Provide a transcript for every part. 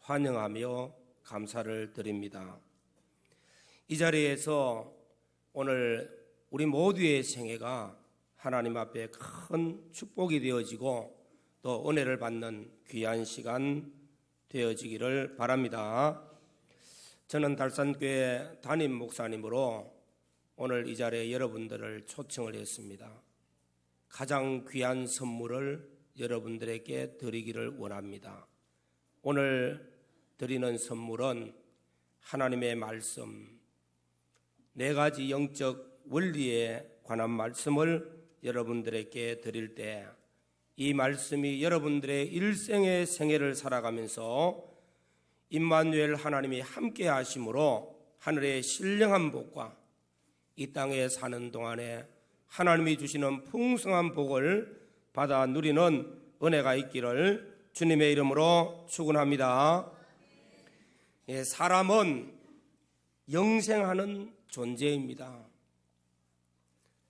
환영하며 감사를 드립니다. 이 자리에서 오늘 우리 모두의 생애가 하나님 앞에 큰 축복이 되어지고 또 은혜를 받는 귀한 시간 되어지기를 바랍니다. 저는 달산교회 담임 목사님으로 오늘 이 자리에 여러분들을 초청을 했습니다. 가장 귀한 선물을 여러분들에게 드리기를 원합니다. 오늘 드리는 선물은 하나님의 말씀, 4가지 영적 원리에 관한 말씀을 여러분들에게 드릴 때 이 말씀이 여러분들의 일생의 생애를 살아가면서 임마누엘 하나님이 함께 하심으로 하늘의 신령한 복과 이 땅에 사는 동안에 하나님이 주시는 풍성한 복을 받아 누리는 은혜가 있기를 주님의 이름으로 축원합니다. 사람은 영생하는 존재입니다.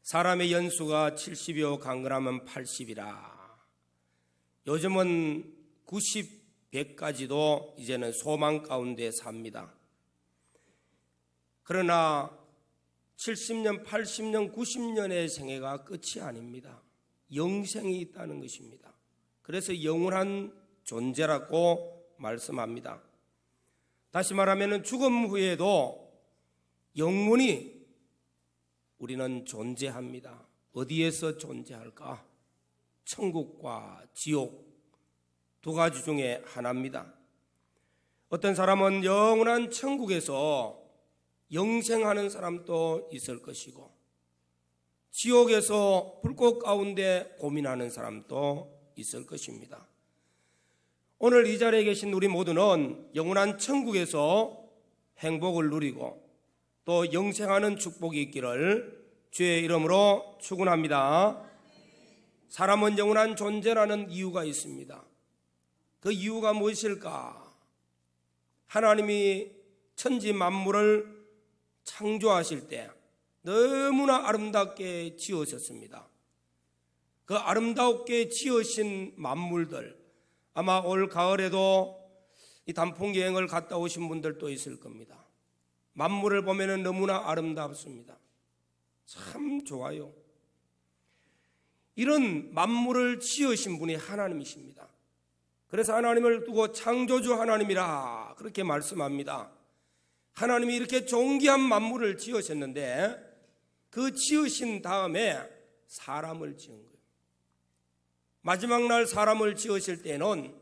사람의 연수가 70여 강건하면 80이라. 요즘은 90, 100까지도 이제는 소망 가운데 삽니다. 그러나 70년, 80년, 90년의 생애가 끝이 아닙니다. 영생이 있다는 것입니다. 그래서 영원한 존재라고 말씀합니다. 다시 말하면 죽음 후에도 영원히 우리는 존재합니다. 어디에서 존재할까? 천국과 지옥 2가지 중에 하나입니다. 어떤 사람은 영원한 천국에서 영생하는 사람도 있을 것이고 지옥에서 불꽃 가운데 고민하는 사람도 있을 것입니다. 오늘 이 자리에 계신 우리 모두는 영원한 천국에서 행복을 누리고 또 영생하는 축복이 있기를 주의 이름으로 축원합니다. 사람은 영원한 존재라는 이유가 있습니다. 그 이유가 무엇일까? 하나님이 천지 만물을 창조하실 때 너무나 아름답게 지으셨습니다. 그 아름답게 지으신 만물들, 아마 올 가을에도 이 단풍 여행을 갔다 오신 분들도 있을 겁니다. 만물을 보면 너무나 아름답습니다. 참 좋아요. 이런 만물을 지으신 분이 하나님이십니다. 그래서 하나님을 두고 창조주 하나님이라 그렇게 말씀합니다. 하나님이 이렇게 존귀한 만물을 지으셨는데 그 지으신 다음에 사람을 지은 거예요. 마지막 날 사람을 지으실 때는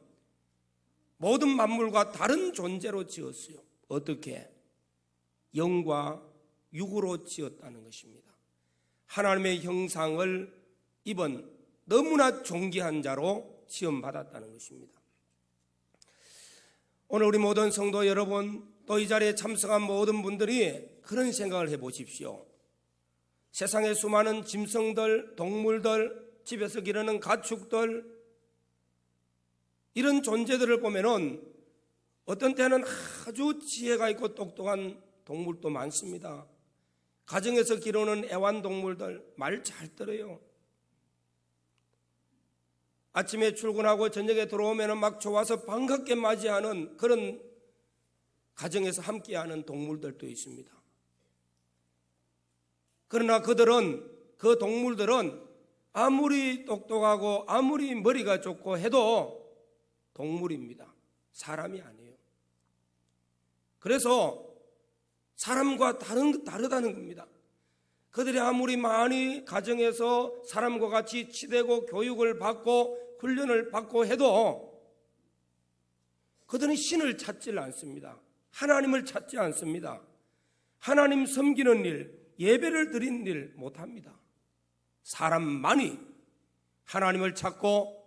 모든 만물과 다른 존재로 지었어요. 어떻게? 영과 육으로 지었다는 것입니다. 하나님의 형상을 입은 너무나 존귀한 자로 시험받았다는 것입니다. 오늘 우리 모든 성도 여러분, 또 이 자리에 참석한 모든 분들이 그런 생각을 해보십시오. 세상에 수많은 짐승들, 동물들, 집에서 기르는 가축들, 이런 존재들을 보면은 어떤 때는 아주 지혜가 있고 똑똑한 동물도 많습니다. 가정에서 기르는 애완동물들 말 잘 들어요. 아침에 출근하고 저녁에 들어오면 막 좋아서 반갑게 맞이하는 그런 가정에서 함께하는 동물들도 있습니다. 그러나 그 동물들은 아무리 똑똑하고 아무리 머리가 좋고 해도 동물입니다. 사람이 아니에요. 그래서 사람과 다르다는 겁니다. 그들이 아무리 많이 가정에서 사람과 같이 치대고 교육을 받고 훈련을 받고 해도 그들은 신을 찾지 않습니다. 하나님을 찾지 않습니다. 하나님 섬기는 일, 예배를 드리는 일 못합니다. 사람만이 하나님을 찾고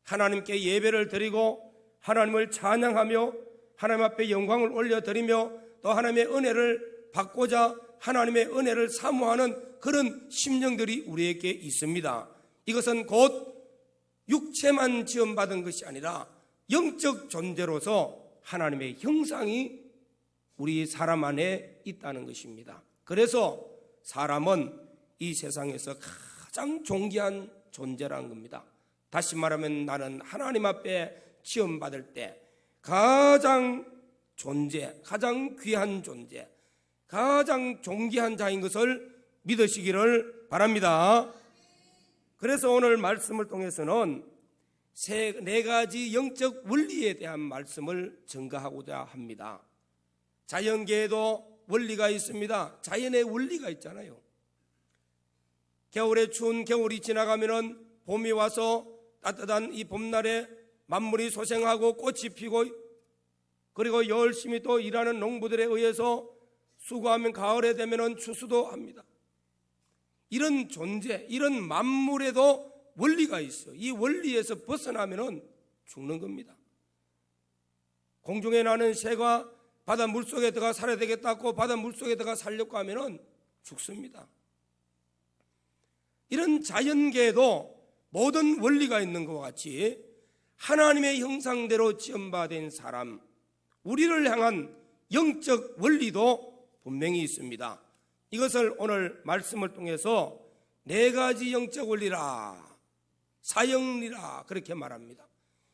하나님께 예배를 드리고 하나님을 찬양하며 하나님 앞에 영광을 올려드리며 또 하나님의 은혜를 받고자 하나님의 은혜를 사모하는 그런 심령들이 우리에게 있습니다. 이것은 곧 육체만 지음받은 것이 아니라 영적 존재로서 하나님의 형상이 우리 사람 안에 있다는 것입니다. 그래서 사람은 이 세상에서 가장 존귀한 존재라는 겁니다. 다시 말하면 나는 하나님 앞에 지음받을 때 가장 존재, 가장 귀한 존재, 가장 존귀한 자인 것을 믿으시기를 바랍니다. 그래서 오늘 말씀을 통해서는 네 가지 영적 원리에 대한 말씀을 전가하고자 합니다. 자연계에도 원리가 있습니다. 자연의 원리가 있잖아요. 겨울에 추운 겨울이 지나가면은 봄이 와서 따뜻한 이 봄날에 만물이 소생하고 꽃이 피고, 그리고 열심히 또 일하는 농부들에 의해서 수고하면 가을에 되면은 추수도 합니다. 이런 존재, 이런 만물에도 원리가 있어요. 이 원리에서 벗어나면은 죽는 겁니다. 공중에 나는 새가 바다 물속에 들어가 살아야 되겠다고 바다 물속에 들어가 살려고 하면은 죽습니다. 이런 자연계에도 모든 원리가 있는 것과 같이 하나님의 형상대로 지음받은 사람, 우리를 향한 영적 원리도 분명히 있습니다. 이것을 오늘 말씀을 통해서 네 가지 영적 원리라, 사영리라 그렇게 말합니다.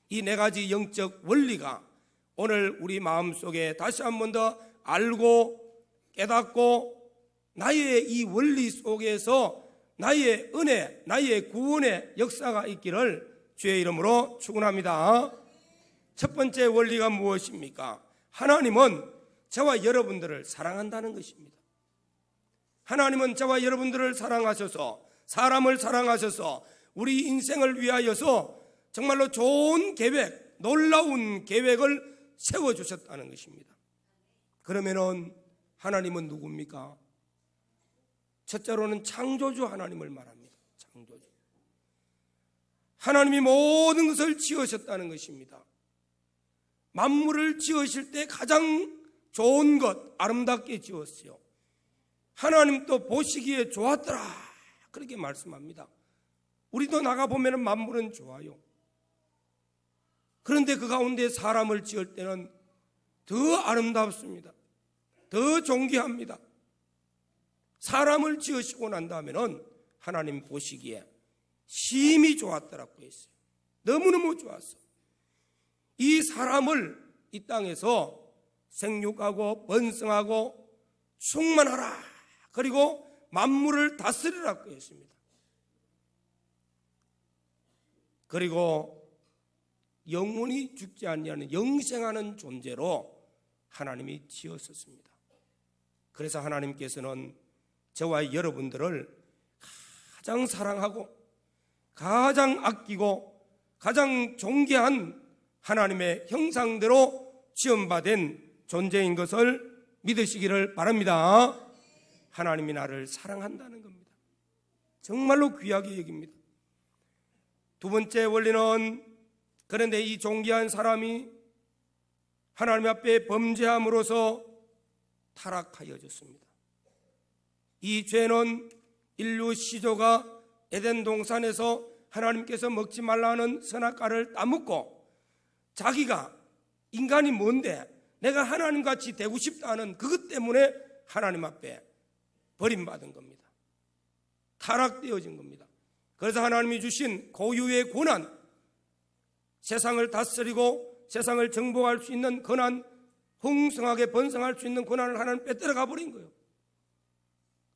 이 네 가지 영적 원리가 오늘 우리 마음속에 다시 한 번 더 알고 깨닫고 나의 이 원리 속에서 나의 은혜, 나의 구원의 역사가 있기를 주의 이름으로 축원합니다. 첫 번째 원리가 무엇입니까? 하나님은 저와 여러분들을 사랑한다는 것입니다. 하나님은 저와 여러분들을 사랑하셔서, 사람을 사랑하셔서 우리 인생을 위하여서 정말로 좋은 계획, 놀라운 계획을 세워주셨다는 것입니다. 그러면은 하나님은 누굽니까? 첫째로는 창조주 하나님을 말합니다. 창조주. 하나님이 모든 것을 지으셨다는 것입니다. 만물을 지으실 때 가장 좋은 것, 아름답게 지었어요. 하나님 또 보시기에 좋았더라 그렇게 말씀합니다. 우리도 나가보면 만물은 좋아요. 그런데 그 가운데 사람을 지을 때는 더 아름답습니다. 더 존귀합니다. 사람을 지으시고 난 다음에는 하나님 보시기에 심히 좋았더라고 했어요. 너무너무 좋았어. 이 사람을 이 땅에서 생육하고 번성하고 충만하라, 그리고 만물을 다스리라고 했습니다. 그리고 영원히 죽지 아니하는 영생하는 존재로 하나님이 지었었습니다. 그래서 하나님께서는 저와 여러분들을 가장 사랑하고 가장 아끼고 가장 존귀한 하나님의 형상대로 지음받은 존재인 것을 믿으시기를 바랍니다. 하나님이 나를 사랑한다는 겁니다. 정말로 귀하게 여깁니다. 두 번째 원리는, 그런데 이 존귀한 사람이 하나님 앞에 범죄함으로써 타락하여졌습니다. 이 죄는 인류 시조가 에덴 동산에서 하나님께서 먹지 말라는 선악과를 따먹고 자기가 인간이 뭔데 내가 하나님같이 되고 싶다는 그것 때문에 하나님 앞에 버림받은 겁니다. 타락되어진 겁니다. 그래서 하나님이 주신 고유의 권한, 세상을 다스리고 세상을 정복할 수 있는 권한, 흥성하게 번성할 수 있는 권한을 하나님 빼앗아가 버린 거예요.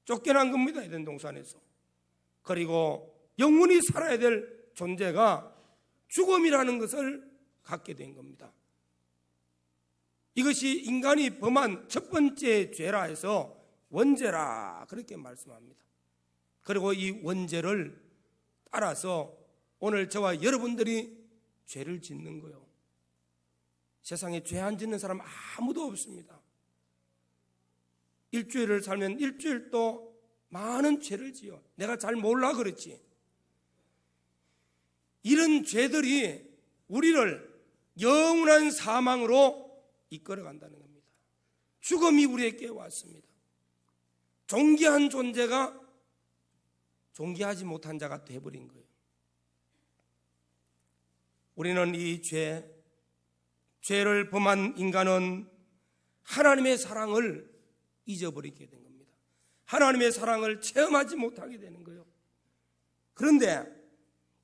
쫓겨난 겁니다. 에덴 동산에서. 그리고 영원히 살아야 될 존재가 죽음이라는 것을 갖게 된 겁니다. 이것이 인간이 범한 첫 번째 죄라 해서 원죄라 그렇게 말씀합니다. 그리고 이 원죄를 따라서 오늘 저와 여러분들이 죄를 짓는 거예요. 세상에 죄 안 짓는 사람 아무도 없습니다. 일주일을 살면 일주일도 많은 죄를 지어. 내가 잘 몰라 그렇지. 이런 죄들이 우리를 영원한 사망으로 이끌어간다는 겁니다. 죽음이 우리에게 왔습니다. 존귀한 존재가 존귀하지 못한 자가 되어버린 거예요. 우리는 이 죄를 범한 인간은 하나님의 사랑을 잊어버리게 된 겁니다. 하나님의 사랑을 체험하지 못하게 되는 거예요. 그런데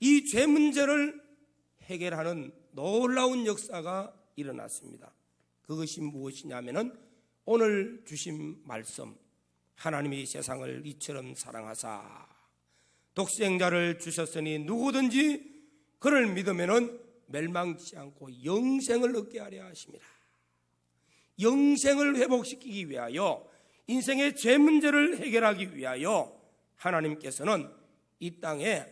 이 죄 문제를 해결하는 놀라운 역사가 일어났습니다. 그것이 무엇이냐면은 오늘 주신 말씀, 하나님이 세상을 이처럼 사랑하사 독생자를 주셨으니 누구든지 그를 믿으면은 멸망치 않고 영생을 얻게 하려 하십니다. 영생을 회복시키기 위하여, 인생의 죄 문제를 해결하기 위하여 하나님께서는 이 땅에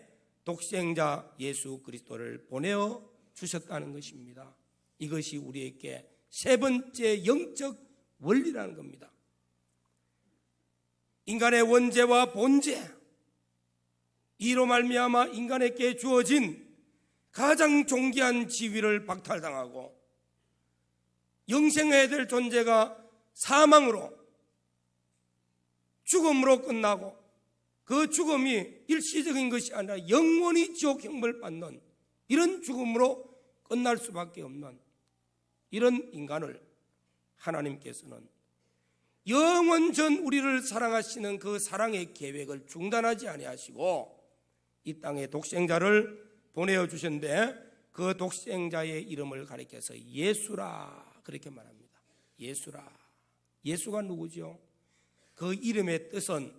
독생자 예수 그리스도를 보내어 주셨다는 것입니다. 이것이 우리에게 세 번째 영적 원리라는 겁니다. 인간의 원죄와 본죄, 이로 말미암아 인간에게 주어진 가장 존귀한 지위를 박탈당하고 영생해야 될 존재가 사망으로, 죽음으로 끝나고, 그 죽음이 일시적인 것이 아니라 영원히 지옥형벌 받는 이런 죽음으로 끝날 수밖에 없는 이런 인간을 하나님께서는 영원 전 우리를 사랑하시는 그 사랑의 계획을 중단하지 아니하시고 이 땅에 독생자를 보내어 주셨는데, 그 독생자의 이름을 가리켜서 예수라 그렇게 말합니다. 예수라. 예수가 누구죠? 그 이름의 뜻은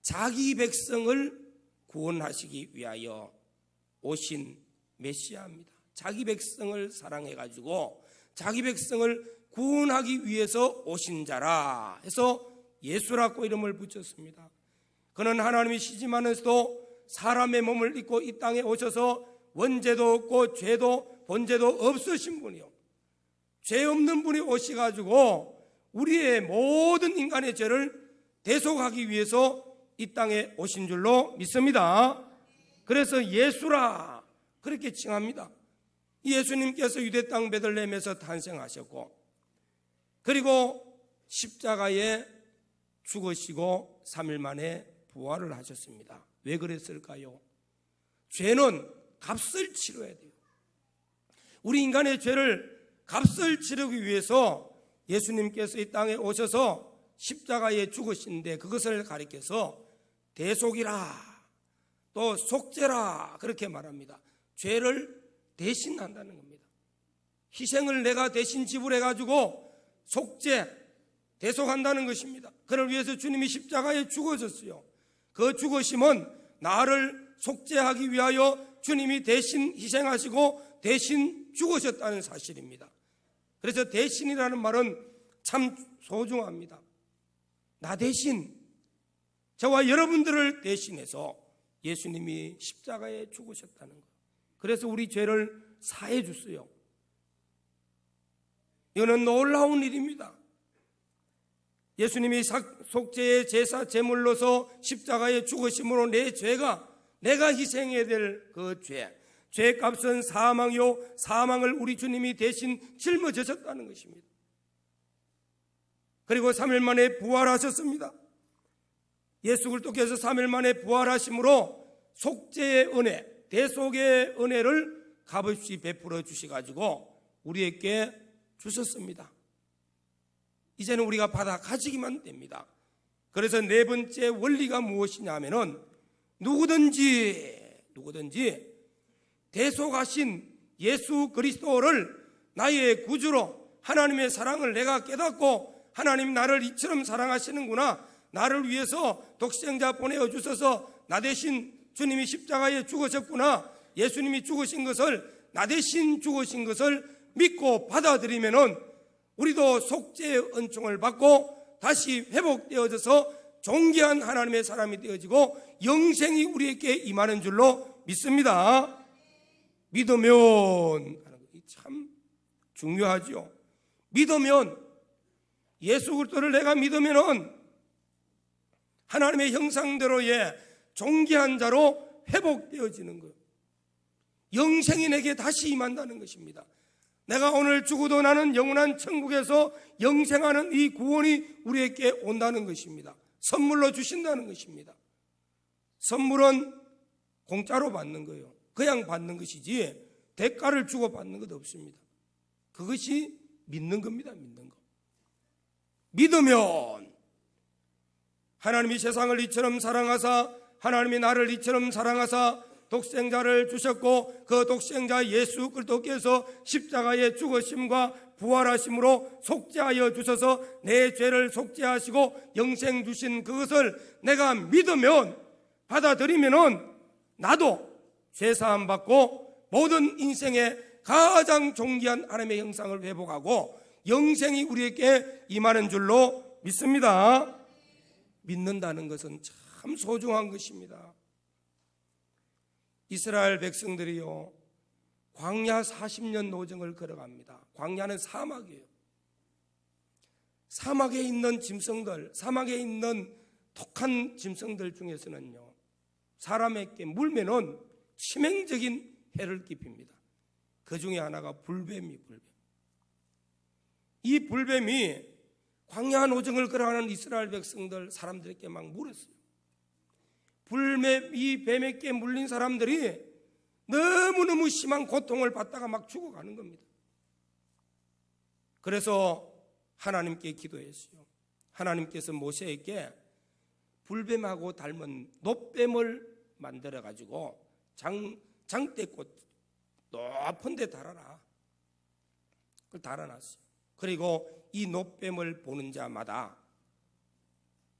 자기 백성을 구원하시기 위하여 오신 메시아입니다. 자기 백성을 사랑해가지고 자기 백성을 구원하기 위해서 오신 자라 해서 예수라고 이름을 붙였습니다. 그는 하나님이시지만서도 사람의 몸을 입고 이 땅에 오셔서 원죄도 없고 죄도 본죄도 없으신 분이요, 죄 없는 분이 오셔가지고 우리의 모든 인간의 죄를 대속하기 위해서 이 땅에 오신 줄로 믿습니다. 그래서 예수라 그렇게 칭합니다. 예수님께서 유대 땅 베들레헴에서 탄생하셨고, 그리고 십자가에 죽으시고 3일 만에 부활을 하셨습니다. 왜 그랬을까요? 죄는 값을 치러야 돼요. 우리 인간의 죄를 값을 치르기 위해서 예수님께서 이 땅에 오셔서 십자가에 죽으신데, 그것을 가리켜서 대속이라 또 속죄라 그렇게 말합니다. 죄를 대신한다는 겁니다. 희생을 내가 대신 지불해가지고 속죄, 대속한다는 것입니다. 그를 위해서 주님이 십자가에 죽으셨어요. 그 죽으심은 나를 속죄하기 위하여 주님이 대신 희생하시고 대신 죽으셨다는 사실입니다. 그래서 대신이라는 말은 참 소중합니다. 나 대신, 저와 여러분들을 대신해서 예수님이 십자가에 죽으셨다는 것. 그래서 우리 죄를 사해 줬어요. 이거는 놀라운 일입니다. 예수님이 속죄의 제사 제물로서 십자가에 죽으심으로 내 죄가, 내가 희생해야 될 그 죄값은 사망이요, 사망을 우리 주님이 대신 짊어지셨다는 것입니다. 그리고 3일 만에 부활하셨습니다. 예수 그리스도께서 3일 만에 부활하심으로 속죄의 은혜, 대속의 은혜를 값없이 베풀어 주셔가지고 우리에게 주셨습니다. 이제는 우리가 받아 가지기만 됩니다. 그래서 네 번째 원리가 무엇이냐면은 누구든지 대속하신 예수 그리스도를 나의 구주로, 하나님의 사랑을 내가 깨닫고 하나님 나를 이처럼 사랑하시는구나, 나를 위해서 독생자 보내어 주셔서 나 대신 주님이 십자가에 죽으셨구나, 예수님이 죽으신 것을, 나 대신 죽으신 것을 믿고 받아들이면은 우리도 속죄의 은총을 받고 다시 회복되어져서 존귀한 하나님의 사람이 되어지고 영생이 우리에게 임하는 줄로 믿습니다. 믿으면, 참 중요하죠. 믿으면, 예수 그리스도를 내가 믿으면은 하나님의 형상대로의 존귀한 자로 회복되어지는 거예요. 영생이 내게 다시 임한다는 것입니다. 내가 오늘 죽어도 나는 영원한 천국에서 영생하는 이 구원이 우리에게 온다는 것입니다. 선물로 주신다는 것입니다. 선물은 공짜로 받는 거예요. 그냥 받는 것이지 대가를 주고 받는 것 없습니다. 그것이 믿는 겁니다. 믿는 거. 믿으면 하나님이 세상을 이처럼 사랑하사, 하나님이 나를 이처럼 사랑하사 독생자를 주셨고 그 독생자 예수 그리스도께서 십자가의 죽으심과 부활하심으로 속죄하여 주셔서 내 죄를 속죄하시고 영생 주신 그것을 내가 믿으면, 받아들이면은 나도 죄사함 받고 모든 인생의 가장 존귀한 하나님의 형상을 회복하고 영생이 우리에게 임하는 줄로 믿습니다. 믿는다는 것은 참 소중한 것입니다. 이스라엘 백성들이요, 광야 40년 노정을 걸어갑니다. 광야는 사막이에요. 사막에 있는 짐승들, 사막에 있는 독한 짐승들 중에서는요, 사람에게 물면은 치명적인 해를 끼칩니다. 그 중에 하나가 불뱀이. 이 불뱀이 광야 노정을 걸어가는 이스라엘 백성들, 사람들에게 막 물었어요. 이 뱀에게 물린 사람들이 너무너무 심한 고통을 받다가 막 죽어가는 겁니다. 그래서 하나님께 기도했어요. 하나님께서 모세에게 불뱀하고 닮은 놋뱀을 만들어 가지고 장대꽃 높은 데 달아라. 그걸 달아놨어요. 그리고 이 놋뱀을 보는 자마다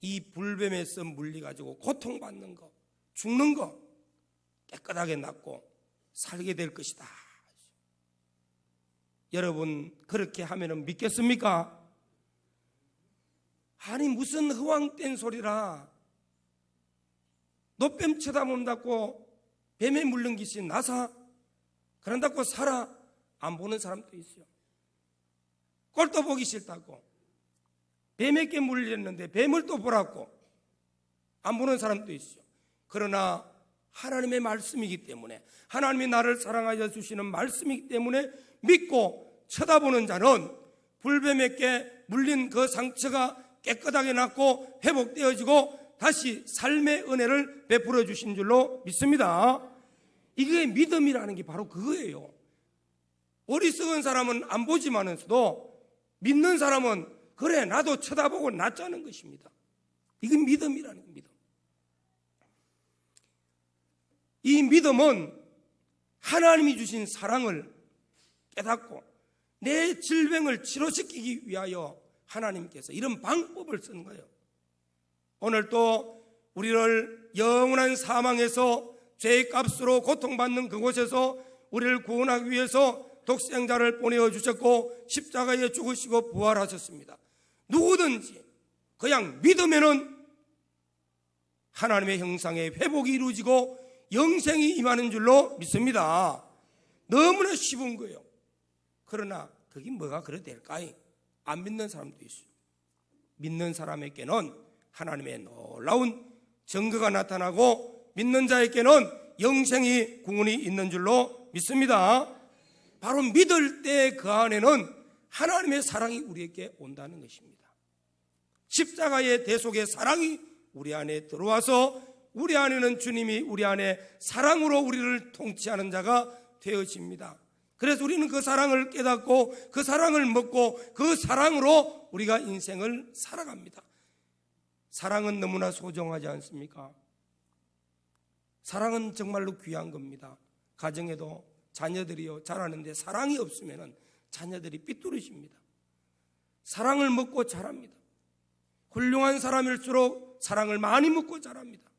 이 불뱀에서 물려가지고 고통받는 거, 죽는 거 깨끗하게 낫고 살게 될 것이다. 여러분, 그렇게 하면 믿겠습니까? 아니, 무슨 허황된 소리라. 놋뱀 쳐다본다고 뱀에 물린 것이 나사? 그런다고 살아? 안 보는 사람도 있어요. 꼴도 보기 싫다고 뱀에게 물렸는데 뱀을 또 보라고 안 보는 사람도 있어요. 그러나 하나님의 말씀이기 때문에, 하나님이 나를 사랑하여 주시는 말씀이기 때문에 믿고 쳐다보는 자는 불뱀에게 물린 그 상처가 깨끗하게 낫고 회복되어지고 다시 삶의 은혜를 베풀어 주신 줄로 믿습니다. 이게 믿음이라는 게 바로 그거예요. 어리석은 사람은 안 보지만서도 믿는 사람은 그래, 나도 쳐다보고 낫자는 것입니다. 이건 믿음이라는 겁니다. 이 믿음은 하나님이 주신 사랑을 깨닫고 내 질병을 치료시키기 위하여 하나님께서 이런 방법을 쓴 거예요. 오늘 또 우리를 영원한 사망에서 죄의 값으로 고통받는 그곳에서 우리를 구원하기 위해서 독생자를 보내어 주셨고 십자가에 죽으시고 부활하셨습니다. 누구든지 그냥 믿으면은 하나님의 형상의 회복이 이루어지고 영생이 임하는 줄로 믿습니다. 너무나 쉬운 거예요. 그러나 그게 뭐가 그래 될까요? 안 믿는 사람도 있어요. 믿는 사람에게는 하나님의 놀라운 증거가 나타나고 믿는 자에게는 영생이 구원이 있는 줄로 믿습니다. 바로 믿을 때 그 안에는 하나님의 사랑이 우리에게 온다는 것입니다. 십자가의 대속의 사랑이 우리 안에 들어와서 우리 안에는 주님이 우리 안에 사랑으로 우리를 통치하는 자가 되어집니다. 그래서 우리는 그 사랑을 깨닫고 그 사랑을 먹고 그 사랑으로 우리가 인생을 살아갑니다. 사랑은 너무나 소중하지 않습니까? 사랑은 정말로 귀한 겁니다. 가정에도 자녀들이요 자라는데 사랑이 없으면 자녀들이 삐뚤어집니다. 사랑을 먹고 자랍니다. 훌륭한 사람일수록 사랑을 많이 먹고 자랍니다.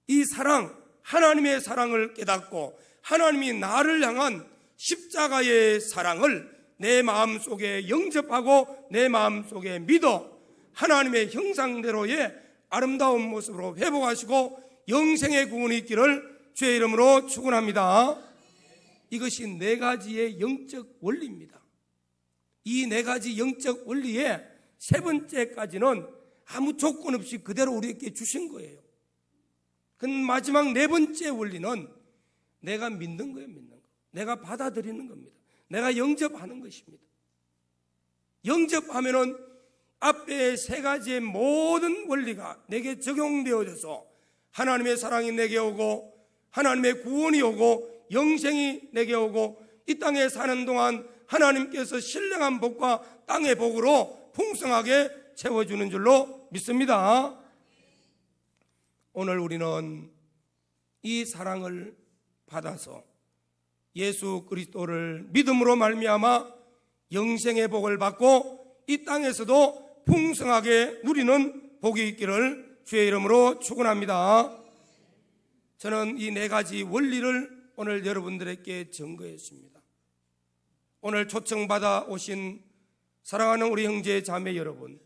이 사랑, 하나님의 사랑을 깨닫고 하나님이 나를 향한 십자가의 사랑을 내 마음속에 영접하고 내 마음속에 믿어 하나님의 형상대로의 아름다운 모습으로 회복하시고 영생의 구원이 있기를 주의 이름으로 축원합니다. 이것이 네 가지의 영적 원리입니다. 이 네 가지 영적 원리의 세 번째까지는 아무 조건 없이 그대로 우리에게 주신 거예요. 그 마지막 네 번째 원리는 내가 믿는 거예요. 믿는 거. 내가 받아들이는 겁니다. 내가 영접하는 것입니다. 영접하면은 앞에 세 가지의 모든 원리가 내게 적용되어져서 하나님의 사랑이 내게 오고 하나님의 구원이 오고 영생이 내게 오고 이 땅에 사는 동안 하나님께서 신령한 복과 땅의 복으로 풍성하게 채워주는 줄로 믿습니다. 오늘 우리는 이 사랑을 받아서 예수 그리스도를 믿음으로 말미암아 영생의 복을 받고 이 땅에서도 풍성하게 누리는 복이 있기를 주의 이름으로 축원합니다. 저는 이 네 가지 원리를 오늘 여러분들에게 증거했습니다. 오늘 초청받아 오신 사랑하는 우리 형제 자매 여러분,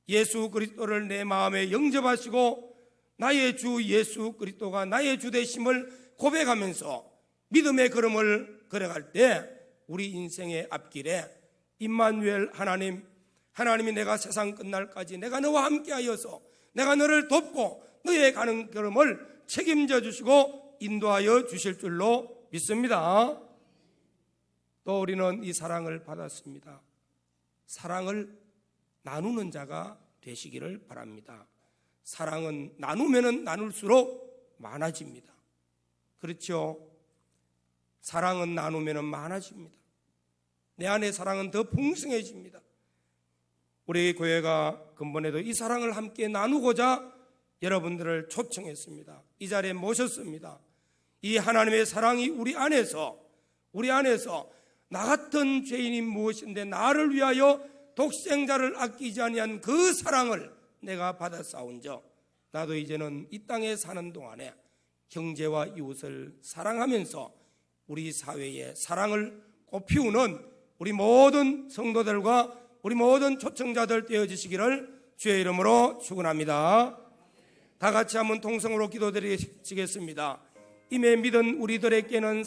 예수 그리스도를 내 마음에 영접하시고 나의 주 예수 그리스도가 나의 주 되심을 고백하면서 믿음의 걸음을 걸어갈 때 우리 인생의 앞길에 임마누엘 하나님이 내가 세상 끝날까지 내가 너와 함께하여서 내가 너를 돕고 너의 가는 걸음을 책임져 주시고 인도하여 주실 줄로 믿습니다. 또 우리는 이 사랑을 받았습니다. 사랑을 나누는 자가 되시기를 바랍니다. 사랑은 나누면 나눌수록 많아집니다. 그렇죠? 사랑은 나누면 많아집니다. 내 안의 사랑은 더 풍성해집니다. 우리 교회가 근본에도 이 사랑을 함께 나누고자 여러분들을 초청했습니다. 이 자리에 모셨습니다. 이 하나님의 사랑이 우리 안에서 나 같은 죄인이 무엇인데 나를 위하여 독생자를 아끼지 아니한 그 사랑을 내가 받아싸운저 나도 이제는 이 땅에 사는 동안에 형제와 이웃을 사랑하면서 우리 사회에 사랑을 꽃피우는 우리 모든 성도들과 우리 모든 초청자들 되어주시기를 주의 이름으로 축원합니다. 다 같이 한번 통성으로 기도드리겠습니다. 이미 믿은 우리들에게는